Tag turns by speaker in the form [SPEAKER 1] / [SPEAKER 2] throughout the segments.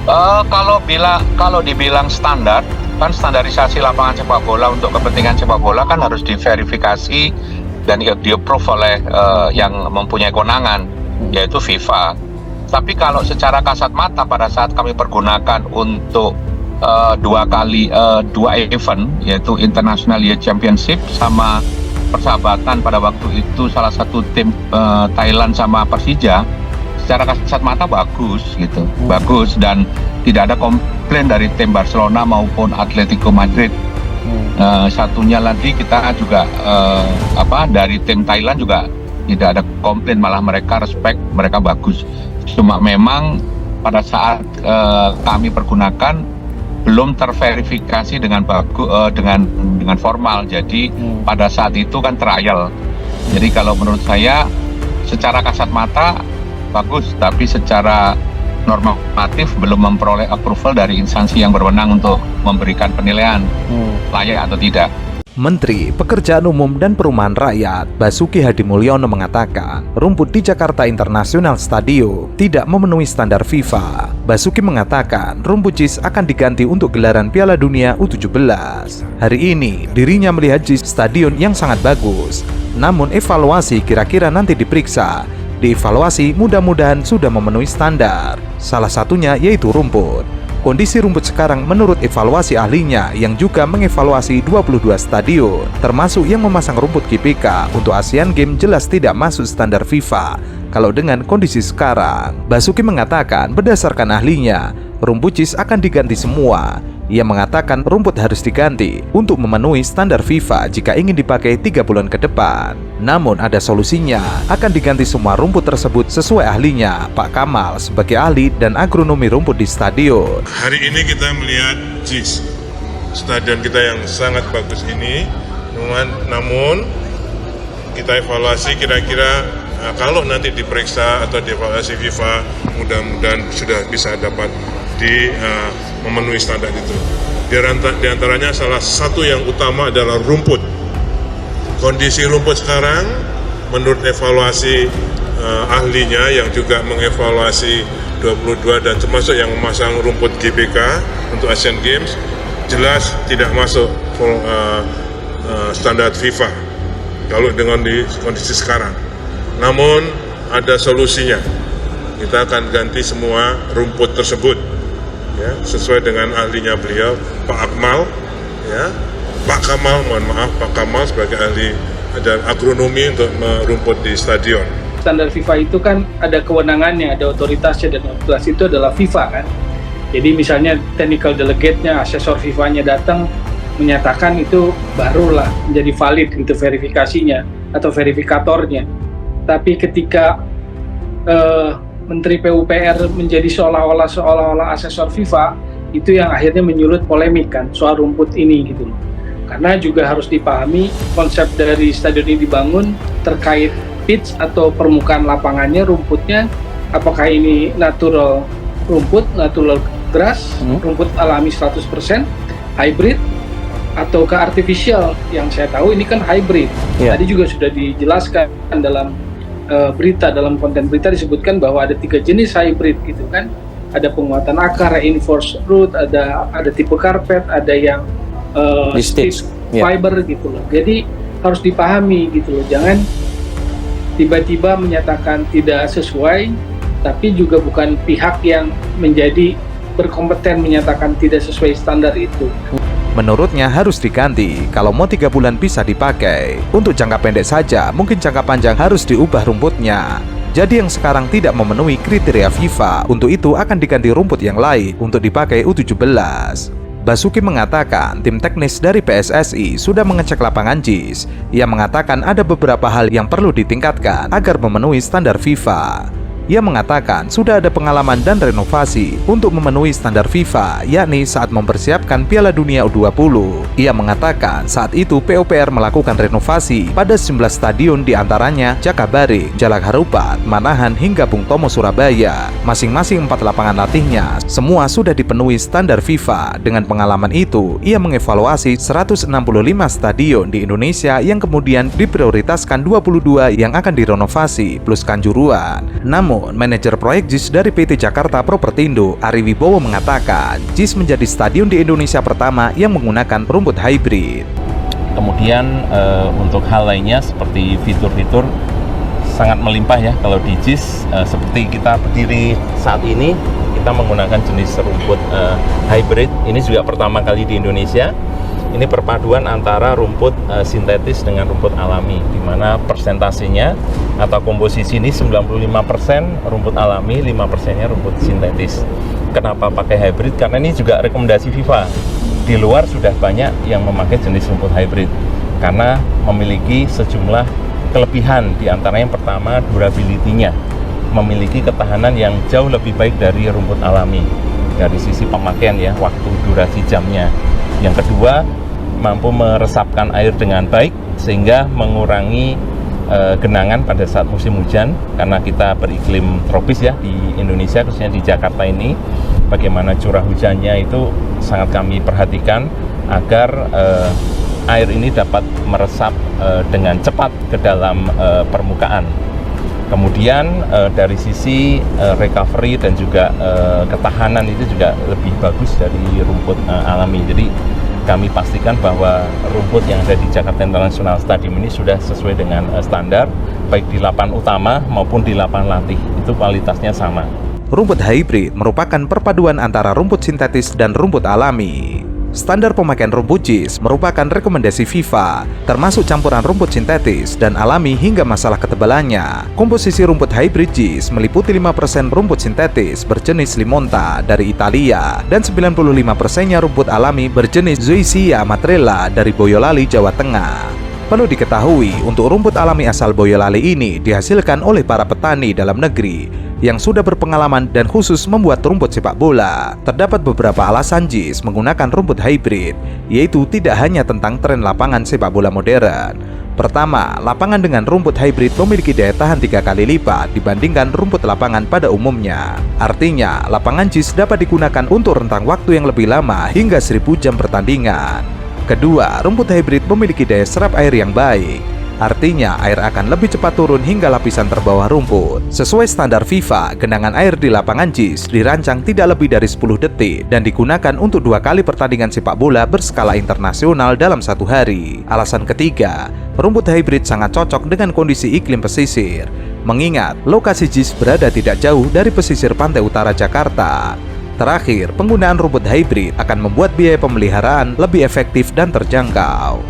[SPEAKER 1] Kalau dibilang standar, kan standarisasi lapangan sepak bola untuk kepentingan sepak bola kan harus diverifikasi dan di-approve oleh yang mempunyai kewenangan, yaitu FIFA. Tapi kalau secara kasat mata pada saat kami pergunakan untuk dua event, yaitu International Youth Championship sama persahabatan pada waktu itu salah satu tim Thailand sama Persija, secara kasat mata bagus gitu, bagus, dan tidak ada komplain dari tim Barcelona maupun Atletico Madrid. Satunya lagi kita juga dari tim Thailand juga tidak ada komplain, malah mereka respect, mereka bagus. Cuma memang pada saat kami pergunakan belum terverifikasi dengan dengan formal. Jadi pada saat itu kan trial. Jadi kalau menurut saya secara kasat mata bagus, tapi secara normatif belum memperoleh approval dari instansi yang berwenang untuk memberikan penilaian layak atau tidak.
[SPEAKER 2] Menteri Pekerjaan Umum dan Perumahan Rakyat Basuki Hadimulyono mengatakan rumput di Jakarta International Stadium tidak memenuhi standar FIFA. Basuki mengatakan rumput JIS akan diganti untuk gelaran Piala Dunia U17. Hari ini dirinya melihat JIS stadion yang sangat bagus, namun evaluasi kira-kira nanti diperiksa. Dievaluasi mudah-mudahan sudah memenuhi standar. Salah satunya yaitu rumput. Kondisi rumput sekarang menurut evaluasi ahlinya yang juga mengevaluasi 22 stadion, termasuk yang memasang rumput GBK untuk Asian Games, jelas tidak masuk standar FIFA. Kalau dengan kondisi sekarang, Basuki mengatakan berdasarkan ahlinya, rumput JIS akan diganti semua. Ia mengatakan rumput harus diganti untuk memenuhi standar FIFA jika ingin dipakai 3 bulan ke depan. Namun ada solusinya, akan diganti semua rumput tersebut sesuai ahlinya, Pak Kamal, sebagai ahli dan agronomi rumput di stadion.
[SPEAKER 3] Hari ini kita melihat JIS, stadion kita yang sangat bagus ini, namun kita evaluasi kira-kira kalau nanti diperiksa atau dievaluasi FIFA, mudah-mudahan sudah bisa dapat memenuhi standar itu. Di antaranya salah satu yang utama adalah rumput. Kondisi rumput sekarang menurut evaluasi ahlinya yang juga mengevaluasi 22 dan termasuk yang memasang rumput GBK untuk Asian Games, jelas tidak masuk standar FIFA kalau dengan di kondisi sekarang. Namun ada solusinya. Kita akan ganti semua rumput tersebut, ya, sesuai dengan ahlinya beliau, Pak Akmal, ya, Pak Kamal, mohon maaf, Pak Kamal sebagai ahli dan agronomi untuk merumput di stadion.
[SPEAKER 4] Standar FIFA itu kan ada kewenangannya, ada otoritasnya, dan otoritas itu adalah FIFA kan. Jadi misalnya technical delegate-nya, asesor FIFA-nya datang menyatakan itu barulah menjadi valid gitu verifikasinya atau verifikatornya. Tapi ketika Menteri PUPR menjadi seolah-olah asesor FIFA, itu yang akhirnya menyulut polemik kan soal rumput ini gitu loh. Karena juga harus dipahami konsep dari stadion ini dibangun terkait pitch atau permukaan lapangannya, rumputnya, apakah ini natural rumput, natural grass, rumput alami 100%, hybrid, atau ke artificial. Yang saya tahu ini kan hybrid. Tadi juga sudah dijelaskan dalam dalam konten berita disebutkan bahwa ada 3 jenis hybrid gitu kan. Ada penguatan akar, reinforced root, ada tipe karpet, ada yang stiff fiber gitu loh. Jadi harus dipahami gitu loh. Jangan tiba-tiba menyatakan tidak sesuai, tapi juga bukan pihak yang menjadi berkompeten menyatakan tidak sesuai standar itu.
[SPEAKER 2] Menurutnya harus diganti, kalau mau 3 bulan bisa dipakai. Untuk jangka pendek saja, mungkin jangka panjang harus diubah rumputnya. Jadi yang sekarang tidak memenuhi kriteria FIFA, untuk itu akan diganti rumput yang lain untuk dipakai U17. Basuki mengatakan tim teknis dari PSSI sudah mengecek lapangan JIS. Ia mengatakan ada beberapa hal yang perlu ditingkatkan agar memenuhi standar FIFA. Ia mengatakan sudah ada pengalaman dan renovasi untuk memenuhi standar FIFA, yakni saat mempersiapkan Piala Dunia U20. Ia mengatakan saat itu PUPR melakukan renovasi pada 19 stadion, diantaranya Jakabaring, Jalak Harupat, Manahan, hingga Bung Tomo, Surabaya. Masing-masing 4 lapangan latihnya semua sudah dipenuhi standar FIFA. Dengan pengalaman itu, ia mengevaluasi 165 stadion di Indonesia yang kemudian diprioritaskan 22 yang akan direnovasi plus Kanjuruhan. Namun Namun, manajer proyek JIS dari PT Jakarta Propertindo, Ari Wibowo mengatakan, JIS menjadi stadion di Indonesia pertama yang menggunakan rumput hybrid.
[SPEAKER 5] Kemudian untuk hal lainnya seperti fitur-fitur sangat melimpah ya kalau di JIS. Seperti kita berdiri saat ini, kita menggunakan jenis rumput hybrid. Ini juga pertama kali di Indonesia. Ini perpaduan antara rumput sintetis dengan rumput alami, di mana persentasenya atau komposisi ini 95% rumput alami, 5%-nya rumput sintetis. Kenapa pakai hybrid? Karena ini juga rekomendasi FIFA. Di luar sudah banyak yang memakai jenis rumput hybrid karena memiliki sejumlah kelebihan, di antara yang pertama durability-nya, memiliki ketahanan yang jauh lebih baik dari rumput alami dari sisi pemakaian ya, waktu durasi jamnya. Yang kedua, mampu meresapkan air dengan baik sehingga mengurangi genangan pada saat musim hujan, karena kita beriklim tropis ya di Indonesia, khususnya di Jakarta ini. Bagaimana curah hujannya itu sangat kami perhatikan agar air ini dapat meresap dengan cepat ke dalam permukaan. Kemudian dari sisi recovery dan juga ketahanan itu juga lebih bagus dari rumput alami. Jadi kami pastikan bahwa rumput yang ada di Jakarta International Stadium ini sudah sesuai dengan standar, baik di lapangan utama maupun di lapangan latih, itu kualitasnya sama.
[SPEAKER 2] Rumput hybrid merupakan perpaduan antara rumput sintetis dan rumput alami. Standar pemakaian rumput JIS merupakan rekomendasi FIFA, termasuk campuran rumput sintetis dan alami hingga masalah ketebalannya. Komposisi rumput hybrid JIS meliputi 5% rumput sintetis berjenis Limonta dari Italia dan 95%-nya rumput alami berjenis Zoysia matrella dari Boyolali, Jawa Tengah. Perlu diketahui, untuk rumput alami asal Boyolali ini dihasilkan oleh para petani dalam negeri yang sudah berpengalaman dan khusus membuat rumput sepak bola. Terdapat beberapa alasan JIS menggunakan rumput hybrid, yaitu tidak hanya tentang tren lapangan sepak bola modern. Pertama, lapangan dengan rumput hybrid memiliki daya tahan 3 kali lipat dibandingkan rumput lapangan pada umumnya. Artinya, lapangan JIS dapat digunakan untuk rentang waktu yang lebih lama hingga 1000 jam pertandingan. Kedua, rumput hybrid memiliki daya serap air yang baik. Artinya, air akan lebih cepat turun hingga lapisan terbawah rumput. Sesuai standar FIFA, genangan air di lapangan JIS dirancang tidak lebih dari 10 detik dan digunakan untuk 2 kali pertandingan sepak bola berskala internasional dalam 1 hari. Alasan ketiga, rumput hybrid sangat cocok dengan kondisi iklim pesisir, mengingat lokasi JIS berada tidak jauh dari pesisir pantai utara Jakarta. Terakhir, penggunaan rumput hybrid akan membuat biaya pemeliharaan lebih efektif dan terjangkau.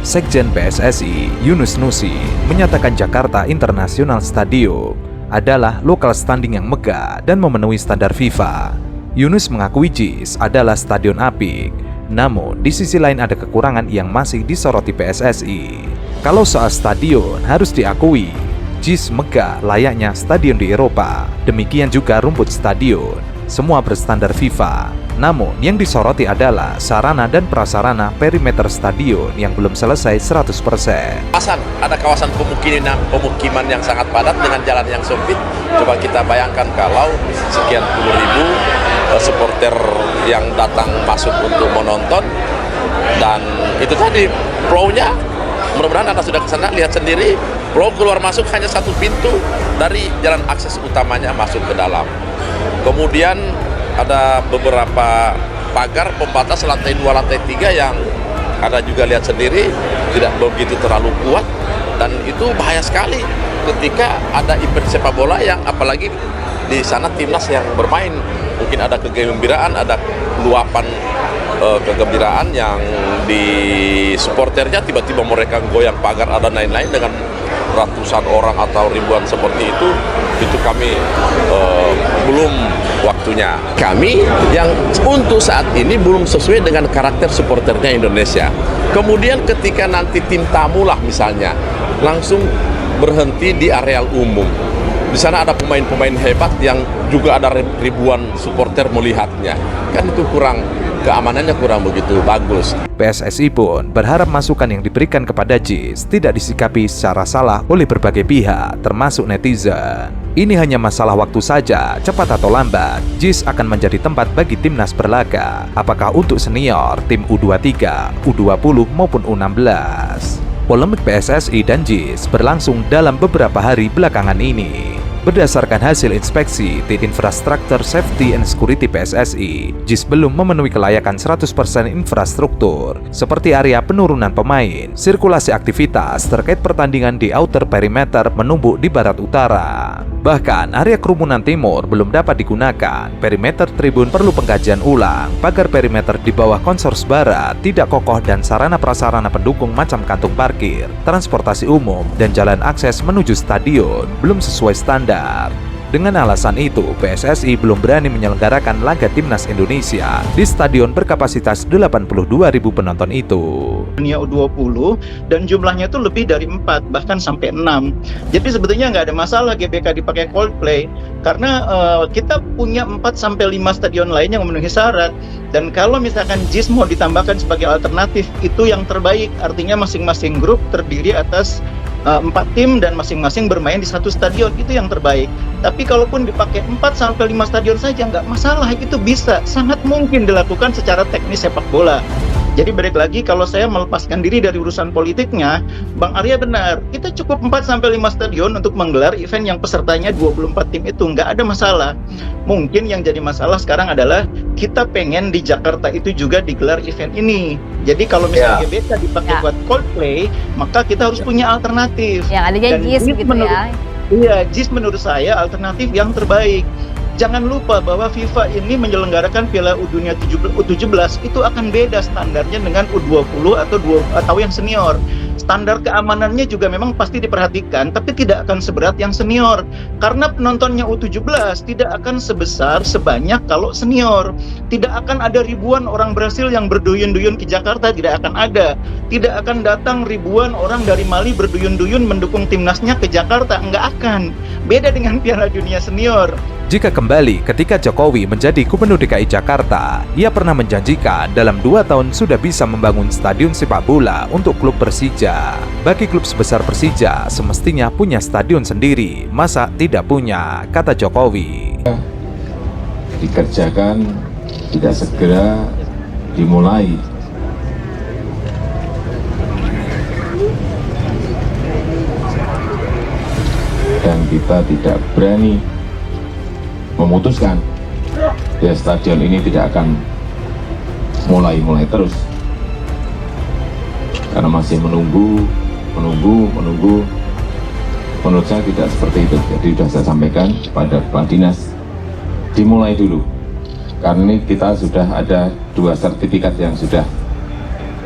[SPEAKER 2] Sekjen PSSI, Yunus Nusi, menyatakan Jakarta International Stadium adalah local standing yang megah dan memenuhi standar FIFA. Yunus mengakui JIS adalah stadion apik, namun di sisi lain ada kekurangan yang masih disoroti PSSI. Kalau soal stadion, harus diakui JIS megah layaknya stadion di Eropa. Demikian juga rumput stadion, semua berstandar FIFA. Namun yang disoroti adalah sarana dan prasarana perimeter stadion yang belum selesai 100%.
[SPEAKER 6] Ada kawasan pemukiman yang sangat padat dengan jalan yang sempit. Coba kita bayangkan kalau sekian puluh ribu supporter yang datang masuk untuk menonton, dan itu tadi flow-nya, mudah-mudahan Anda sudah ke sana lihat sendiri, flow keluar masuk hanya satu pintu dari jalan akses utamanya masuk ke dalam. Kemudian ada beberapa pagar pembatas lantai 2, lantai 3 yang Anda juga lihat sendiri tidak begitu terlalu kuat, dan itu bahaya sekali ketika ada event sepak bola yang apalagi di sana timnas yang bermain. Mungkin ada kegembiraan, ada luapan kegembiraan yang di supporternya tiba-tiba mereka goyang pagar ada lain-lain dengan ratusan orang atau ribuan seperti itu kami belum waktunya. Kami yang untuk saat ini belum sesuai dengan karakter supporternya Indonesia. Kemudian ketika nanti tim tamu lah misalnya langsung berhenti di areal umum. Di sana ada pemain-pemain hebat yang juga ada ribuan supporter melihatnya. Kan itu keamanannya kurang begitu bagus.
[SPEAKER 2] PSSI pun berharap masukan yang diberikan kepada JIS tidak disikapi secara salah oleh berbagai pihak, termasuk netizen. Ini hanya masalah waktu saja, cepat atau lambat, JIS akan menjadi tempat bagi timnas berlaga. Apakah untuk senior, tim U23, U20 maupun U16. Polemik PSSI dan JIS berlangsung dalam beberapa hari belakangan ini. Berdasarkan hasil inspeksi Tim Infrastructure Safety and Security PSSI, JIS belum memenuhi kelayakan 100% infrastruktur, seperti area penurunan pemain, sirkulasi aktivitas terkait pertandingan di outer perimeter menumpuk di barat utara. Bahkan area kerumunan timur belum dapat digunakan, perimeter tribun perlu pengkajian ulang, pagar perimeter di bawah konsors barat tidak kokoh dan sarana prasarana pendukung macam kantung parkir, transportasi umum, dan jalan akses menuju stadion belum sesuai standar. Dengan alasan itu, PSSI belum berani menyelenggarakan laga Timnas Indonesia di stadion berkapasitas 82.000 penonton itu.
[SPEAKER 7] Dunia U20 dan jumlahnya itu lebih dari 4 bahkan sampai 6. Jadi sebetulnya nggak ada masalah GBK dipakai Coldplay karena kita punya 4 sampai 5 stadion lain yang memenuhi syarat. Dan kalau misalkan JIS mau ditambahkan sebagai alternatif, itu yang terbaik. Artinya masing-masing grup terdiri atas 4 tim dan masing-masing bermain di satu stadion, itu yang terbaik. Tapi kalaupun dipakai 4 sampai 5 stadion saja nggak masalah, itu bisa, sangat mungkin dilakukan secara teknis sepak bola. Jadi balik lagi, kalau saya melepaskan diri dari urusan politiknya, Bang Arya benar, kita cukup 4 sampai 5 stadion untuk menggelar event yang pesertanya 24 tim itu, nggak ada masalah. Mungkin yang jadi masalah sekarang adalah kita pengen di Jakarta itu juga digelar event ini. Jadi kalau misalnya GBK dipakai buat Coldplay, maka kita harus punya alternatif.
[SPEAKER 8] Yang adanya JIS gitu ya.
[SPEAKER 7] Iya, JIS menurut saya alternatif yang terbaik. Jangan lupa bahwa FIFA ini menyelenggarakan Piala Dunia U17 itu akan beda standarnya dengan U20 atau yang senior. Standar keamanannya juga memang pasti diperhatikan, tapi tidak akan seberat yang senior. Karena penontonnya U17 tidak akan sebanyak kalau senior. Tidak akan ada ribuan orang Brasil yang berduyun-duyun ke Jakarta, tidak akan ada. Tidak akan datang ribuan orang dari Mali berduyun-duyun mendukung timnasnya ke Jakarta, enggak akan. Beda dengan Piala Dunia Senior.
[SPEAKER 2] Jika kembali ketika Jokowi menjadi Gubernur DKI Jakarta, ia pernah menjanjikan dalam 2 tahun sudah bisa membangun stadion sepak bola untuk klub Persija. Bagi klub sebesar Persija, semestinya punya stadion sendiri, masa tidak punya, kata Jokowi.
[SPEAKER 9] Dikerjakan, tidak segera dimulai. Dan kita tidak berani memutuskan ya stadion ini tidak akan mulai terus karena masih menunggu. Menurut saya tidak seperti itu. Jadi sudah saya sampaikan kepada Kepala Dinas, dimulai dulu karena ini kita sudah ada 2 sertifikat yang sudah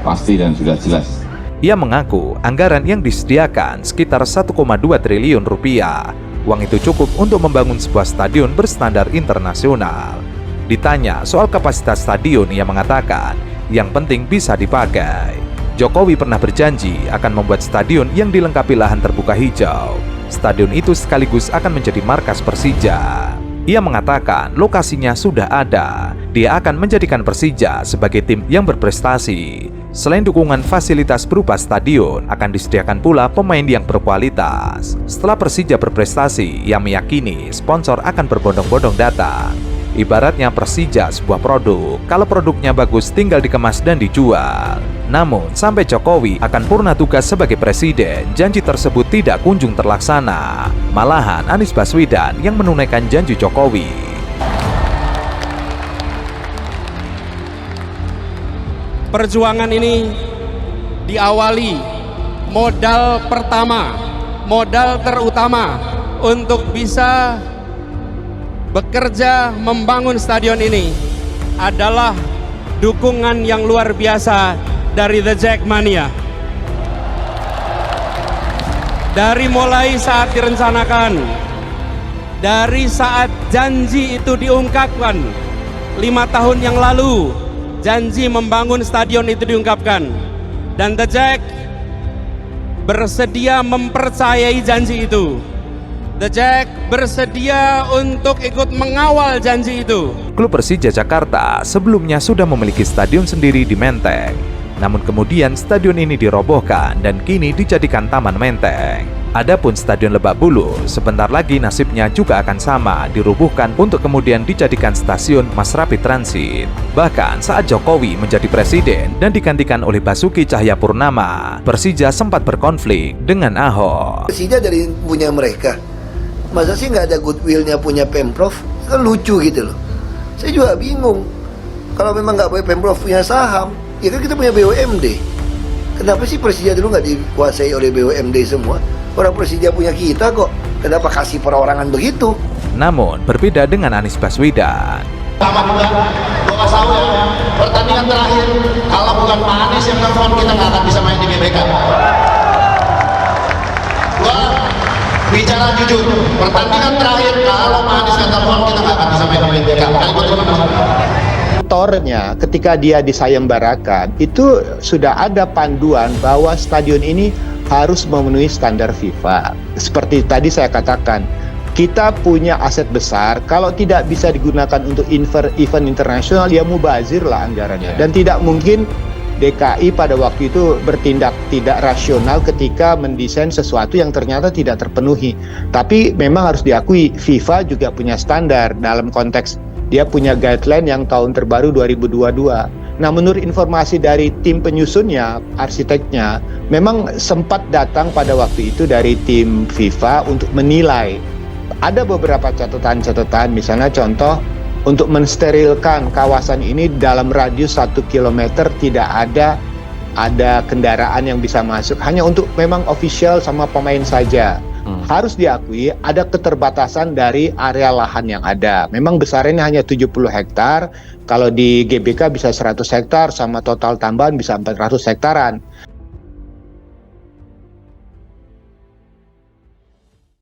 [SPEAKER 9] pasti dan sudah jelas.
[SPEAKER 2] Ia mengaku anggaran yang disediakan sekitar 1,2 triliun rupiah. Uang itu cukup untuk membangun sebuah stadion berstandar internasional. Ditanya soal kapasitas stadion, ia mengatakan yang penting bisa dipakai. Jokowi pernah berjanji akan membuat stadion yang dilengkapi lahan terbuka hijau. Stadion itu sekaligus akan menjadi markas Persija. Ia mengatakan lokasinya sudah ada. Dia akan menjadikan Persija sebagai tim yang berprestasi. Selain dukungan fasilitas berupa stadion, akan disediakan pula pemain yang berkualitas. Setelah Persija berprestasi, ia meyakini sponsor akan berbondong-bondong datang. Ibaratnya Persija sebuah produk, kalau produknya bagus tinggal dikemas dan dijual. Namun, sampai Jokowi akan purna tugas sebagai presiden, janji tersebut tidak kunjung terlaksana. Malahan Anies Baswedan yang menunaikan janji Jokowi.
[SPEAKER 10] Perjuangan ini diawali modal pertama, modal terutama untuk bisa bekerja membangun stadion ini adalah dukungan yang luar biasa dari The Jackmania. Dari mulai saat direncanakan, dari saat janji itu diungkapkan 5 tahun yang lalu, janji membangun stadion itu diungkapkan, dan The Jack bersedia mempercayai janji itu. The Jack bersedia untuk ikut mengawal janji itu.
[SPEAKER 2] Klub Persija Jakarta sebelumnya sudah memiliki stadion sendiri di Menteng. Namun kemudian stadion ini dirobohkan dan kini dijadikan taman menteng. Adapun Stadion Lebak Bulus sebentar lagi nasibnya juga akan sama, dirubuhkan untuk kemudian dijadikan stasiun Mass Rapid Transit. Bahkan saat Jokowi menjadi presiden dan digantikan oleh Basuki Cahayapurnama, Persija sempat berkonflik dengan Ahok.
[SPEAKER 11] Persija dari punya mereka, masa sih nggak ada goodwill-nya punya Pemprov? Kan lucu gitu loh. Saya juga bingung. Kalau memang nggak boleh Pemprov punya saham, ya kan kita punya BUMD. Kenapa sih Persija dulu nggak dikuasai oleh BUMD semua? Orang Persija punya kita kok. Kenapa kasih perorangan begitu?
[SPEAKER 2] Namun berbeda dengan Anies Baswedan.
[SPEAKER 12] Sama juga, gue kasih tahu ya, pertandingan terakhir kalau bukan Pak Anies yang nelfon kita nggak akan bisa main di GBK. Gue bicara jujur, pertandingan terakhir kalau Pak Anies yang nelfon kita nggak akan bisa main di GBK.
[SPEAKER 13] Tornya ketika dia disayembarakan itu sudah ada panduan bahwa stadion ini harus memenuhi standar FIFA. Seperti tadi saya katakan, kita punya aset besar, kalau tidak bisa digunakan untuk event internasional ya mubazir lah anggarannya. Dan tidak mungkin DKI pada waktu itu bertindak tidak rasional ketika mendesain sesuatu yang ternyata tidak terpenuhi. Tapi memang harus diakui FIFA juga punya standar dalam konteks dia punya guideline yang tahun terbaru 2022. Nah, menurut informasi dari tim penyusunnya, arsiteknya, memang sempat datang pada waktu itu dari tim FIFA untuk menilai. Ada beberapa catatan-catatan, misalnya contoh, untuk mensterilkan kawasan ini dalam radius 1 km tidak ada kendaraan yang bisa masuk, hanya untuk memang official sama pemain saja. Harus diakui ada keterbatasan dari area lahan yang ada. Memang besarnya hanya 70 hektar, kalau di GBK bisa 100 hektar sama total tambahan bisa 400 hektaran.